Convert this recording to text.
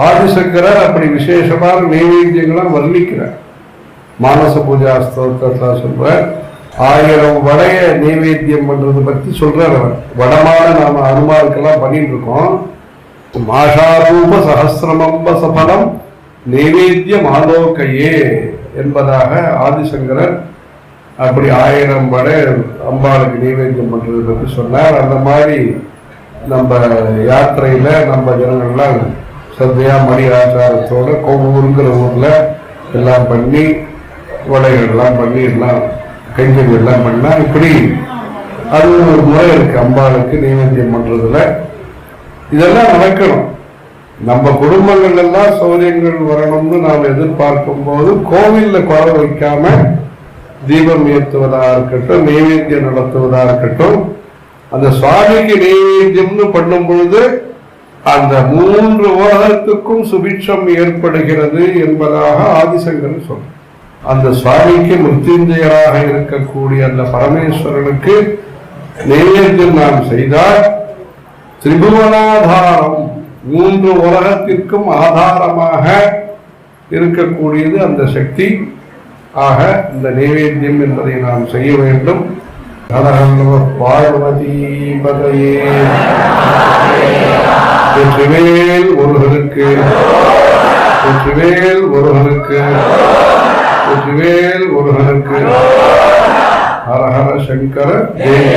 ஆதிசங்கரர் அப்படி விசேஷமான நைவேத்தியங்களாம் வர்ணிக்கிறார். மானச பூஜா ஸ்தோத்திரத்தில் சொல்ற 1000 வடைய நைவேத்தியம் பண்றது பத்தி சொல்றார். அவர் வடமான நாம அனுமாருக்கெல்லாம் பண்ணிட்டு இருக்கோம். மாஷாரூப சஹசிரமம்ப சபலம் நைவேத்தியம் ஆலோகையே என்பதாக ஆதிசங்கரர் அப்படி 1000 வடை அம்பாளுக்கு நைவேத்தியம் பண்றது பற்றி சொன்னார். அந்த மாதிரி நம்ம யாத்திரையில நம்ம ஜனங்கள்லாம் சந்தையா மணி ஆச்சாரத்தோட கோவூருங்கிற ஊர்ல எல்லாம் பண்ணி வடைகள்லாம் பண்ணி எல்லாம் கைங்கறி எல்லாம் பண்ணா இப்படி அது ஒரு முறை இருக்கு. அம்பாளுக்கு நைவேத்தியம் பண்றதுல இதெல்லாம் நடக்கணும். நம்ம குடும்பங்கள் எல்லாம் சௌரியங்கள் வரணும்னு நாம் எதிர்பார்க்கும் போது கோவில்ல குறை வைக்காம தீபம் ஏற்றுவதா இருக்கட்டும், நைவேத்தியம் நடத்துவதா இருக்கட்டும், அந்த சுவாமிக்கு நைவேத்தியம்னு பண்ணும் பொழுது அந்த 3 உலகத்துக்கும் சுபிட்சம் ஏற்படுகிறது என்பதாக ஆதிசங்கர் சொல்ற. அந்த சுவாமிக்கு மிருத்யுஞ்சயராக இருக்கக்கூடிய அந்த பரமேஸ்வரனுக்கு நைவேத்தியம் நாம் செய்தால் திரிபுவனாதாரம் 3 உலகத்திற்கும் ஆதாரமாக இருக்கக்கூடியது அந்த சக்தி. ஆக இந்த நைவேத்தியம் என்பதை நாம் செய்ய வேண்டும். பார்வதி பதையே வெற்றிவேல் ஒருவனுக்கு, வெற்றிவேல் ஒருவனுக்கு, வெற்றிவேல் ஒருவனுக்கு. ஹர ஹர சங்கர ஜெய.